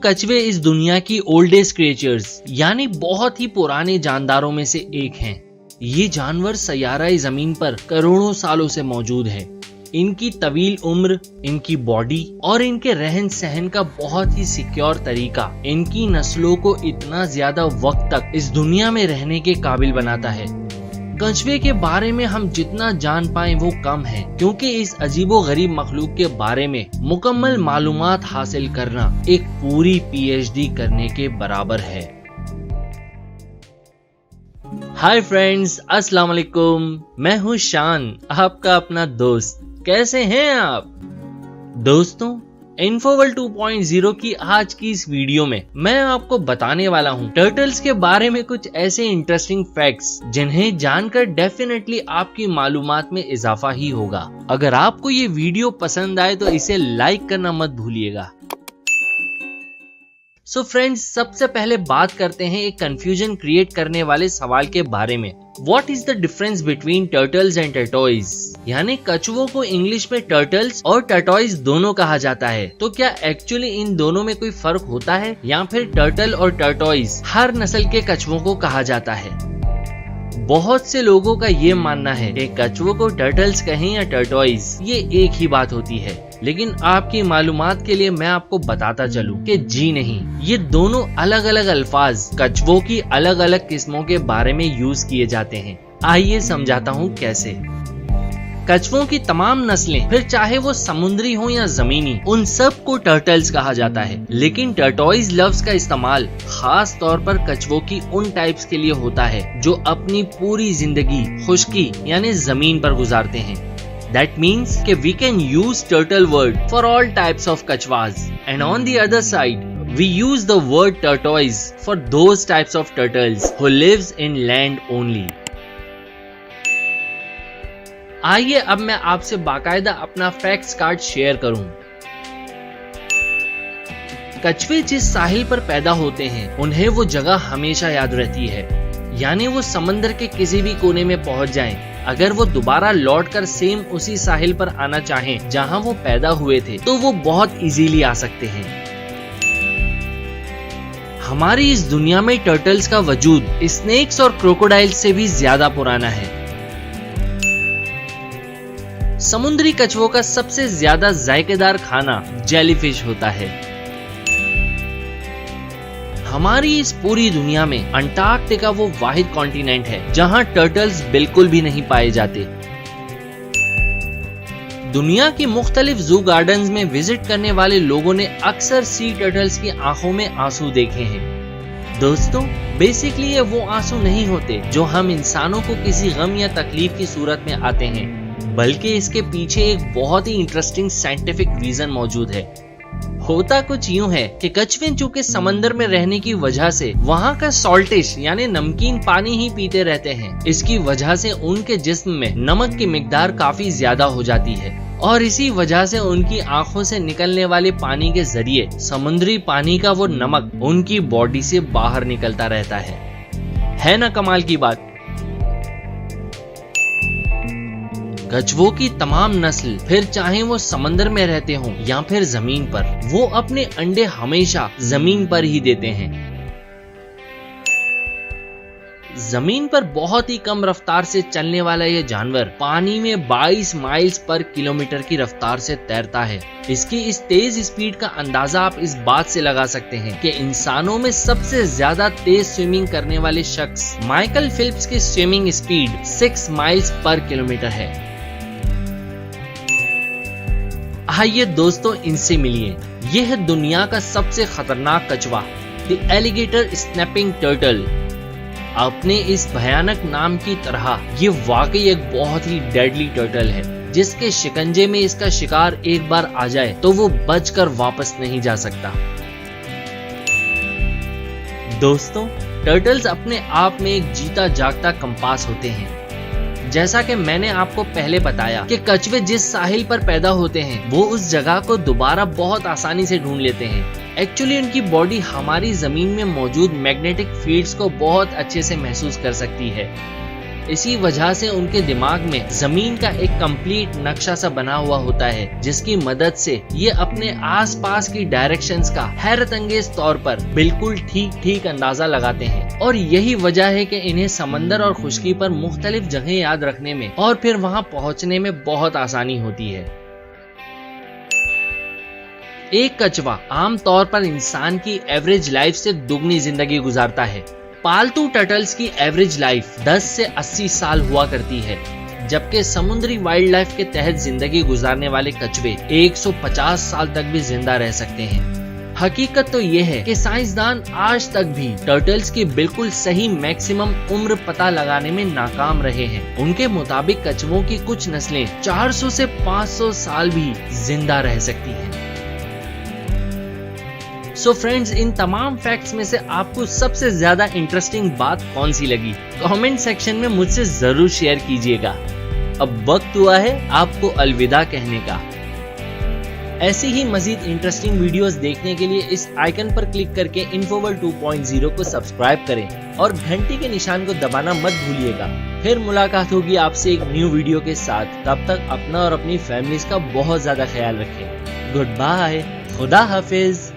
कछुए इस दुनिया की ओल्डेस्ट क्रिएचर्स यानी बहुत ही पुराने जानदारों में से एक हैं। ये जानवर सैयारा जमीन पर करोड़ों सालों से मौजूद है। इनकी तवील उम्र, इनकी बॉडी और इनके रहन सहन का बहुत ही सिक्योर तरीका इनकी नस्लों को इतना ज्यादा वक्त तक इस दुनिया में रहने के काबिल बनाता है। कछुए के बारे में हम जितना जान पाए वो कम है, क्योंकि इस अजीबो गरीब मखलूक के बारे में मुकम्मल मालूमात हासिल करना एक पूरी पीएचडी करने के बराबर है। हाय फ्रेंड्स, अस्सलाम वालेकुम। मैं हूँ शान, आपका अपना दोस्त। कैसे हैं आप दोस्तों? इन्फोवर्ल्ड 2.0 की आज की इस वीडियो में मैं आपको बताने वाला हूँ टर्टल्स के बारे में कुछ ऐसे इंटरेस्टिंग फैक्ट्स जिन्हें जानकर डेफिनेटली आपकी मालूमात में इजाफा ही होगा। अगर आपको ये वीडियो पसंद आए तो इसे लाइक करना मत भूलिएगा। सो फ्रेंड्स, सबसे पहले बात करते हैं एक कंफ्यूजन क्रिएट करने वाले सवाल के बारे में। What is the difference between turtles and tortoise? यानी कछुओं को इंग्लिश में टर्टल्स और टर्टॉइज दोनों कहा जाता है। तो क्या एक्चुअली इन दोनों में कोई फर्क होता है या फिर टर्टल और टर्टॉइज हर नस्ल के कछुओं को कहा जाता है? बहुत से लोगों का ये मानना है कि कछुओं को टर्टल्स कहें या टर्टॉइज, ये एक ही बात होती है। लेकिन आपकी मालूमात के लिए मैं आपको बताता चलूं कि जी नहीं, ये दोनों अलग अलग अल्फाज कछुओं की अलग अलग किस्मों के बारे में यूज किए जाते हैं। आइए समझाता हूँ कैसे। कछुओं की तमाम नस्लें, फिर चाहे वो समुद्री हो या जमीनी, उन सब को टर्टल्स कहा जाता है। लेकिन टर्टॉइज लफ्ज का इस्तेमाल खास तौर पर कछुओं की उन टाइप्स के लिए होता है जो अपनी पूरी जिंदगी खुश्की यानी जमीन पर गुजारते हैं। That means कि we can use turtle word for all types of kachwas, and on the other side we use the word tortoise for those types of turtles who lives in land only. आइए अब मैं आपसे बाकायदा अपना facts card share करूं। कछुए जिस साहिल पर पैदा होते हैं उन्हें वो जगह हमेशा याद रहती है, यानी वो समंदर के किसी भी कोने में पहुंच जाएं, अगर वो दोबारा लौटकर सेम उसी साहिल पर आना चाहें जहां वो पैदा हुए थे तो वो बहुत इजीली आ सकते हैं। हमारी इस दुनिया में टर्टल्स का वजूद स्नेक्स और क्रोकोडाइल्स से भी ज्यादा पुराना है। समुद्री कछुओं का सबसे ज्यादा जायकेदार खाना जेलीफिश होता है। हमारी इस पूरी दुनिया में अंटार्कटिका वो वाहिद कॉन्टिनेंट है जहां टर्टल्स बिल्कुल भी नहीं पाए जाते। दुनिया की मुख्तलिफ जू गार्डन्स में विजिट करने वाले लोगों ने अक्सर सी टर्टल्स की आंखों में आंसू देखे हैं। दोस्तों, बेसिकली ये वो आंसू नहीं होते जो हम इंसानों को किसी गम या तकलीफ की सूरत में आते हैं, बल्कि इसके पीछे एक बहुत ही इंटरेस्टिंग साइंटिफिक रीजन मौजूद है। होता कुछ यूं है कि कछुए चूंकि समंदर में रहने की वजह से वहाँ का सॉल्टिश यानी नमकीन पानी ही पीते रहते हैं। इसकी वजह से उनके जिस्म में नमक की मिकदार काफी ज्यादा हो जाती है और इसी वजह से उनकी आंखों से निकलने वाले पानी के जरिए समुद्री पानी का वो नमक उनकी बॉडी से बाहर निकलता रहता है ना कमाल की बात। कछुओं की तमाम नस्ल, फिर चाहे वो समंदर में रहते हों या फिर जमीन पर, वो अपने अंडे हमेशा जमीन पर ही देते हैं। जमीन पर बहुत ही कम रफ्तार से चलने वाला ये जानवर पानी में 22 माइल्स पर किलोमीटर की रफ्तार से तैरता है। इसकी इस तेज स्पीड का अंदाजा आप इस बात से लगा सकते हैं कि इंसानों में सबसे ज्यादा तेज स्विमिंग करने वाले शख्स माइकल फिलिप्स की swimming speed 6 miles per kilometre है। आइए दोस्तों, इनसे मिलिए। यह है दुनिया का सबसे खतरनाक कछुआ, द एलिगेटर स्नैपिंग टर्टल। अपने इस भयानक नाम की तरह ये वाकई एक बहुत ही डेडली टर्टल है, जिसके शिकंजे में इसका शिकार एक बार आ जाए तो वो बचकर वापस नहीं जा सकता। दोस्तों, टर्टल्स अपने आप में एक जीता जागता कंपास होते हैं। जैसा कि मैंने आपको पहले बताया कि कछुए जिस साहिल पर पैदा होते हैं वो उस जगह को दोबारा बहुत आसानी से ढूंढ लेते हैं। एक्चुअली उनकी बॉडी हमारी जमीन में मौजूद मैग्नेटिक फील्ड्स को बहुत अच्छे से महसूस कर सकती है। इसी वजह से उनके दिमाग में जमीन का एक कंप्लीट नक्शा सा बना हुआ होता है, जिसकी मदद से ये अपने आसपास की डायरेक्शंस का हैरत अंगेज तौर पर बिल्कुल ठीक अंदाजा लगाते हैं। और यही वजह है कि इन्हें समंदर और खुश्की पर मुख्तलिफ जगह याद रखने में और फिर वहां पहुंचने में बहुत आसानी होती है। एक कछुआ आमतौर पर इंसान की एवरेज लाइफ से दुगनी जिंदगी गुजारता है। पालतू टर्टल्स की एवरेज लाइफ 10 से 80 साल हुआ करती है, जबकि समुद्री वाइल्ड लाइफ के तहत जिंदगी गुजारने वाले कछुए 150 साल तक भी जिंदा रह सकते हैं। हकीकत तो ये है कि साइंसदान आज तक भी टर्टल्स की बिल्कुल सही मैक्सिमम उम्र पता लगाने में नाकाम रहे हैं। उनके मुताबिक कछुओं की कुछ नस्लें 400 से 500 साल भी जिंदा रह सकती हैं। सो फ्रेंड्स, इन तमाम फैक्ट्स में से आपको सबसे ज्यादा इंटरेस्टिंग बात कौन सी लगी? कमेंट सेक्शन में मुझसे जरूर शेयर कीजिएगा। अब वक्त हुआ है आपको अलविदा कहने का। ऐसी ही मजीद इंटरेस्टिंग वीडियोस देखने के लिए इस आइकन पर क्लिक करके इन्फोवर्ल्ड 2.0 को सब्सक्राइब करें और घंटी के निशान को दबाना मत भूलिएगा। फिर मुलाकात होगी आपसे एक न्यू वीडियो के साथ। तब तक अपना और अपनी फैमिलीज का बहुत ज्यादा ख्याल रखें। गुड बाय, खुदा हाफिज।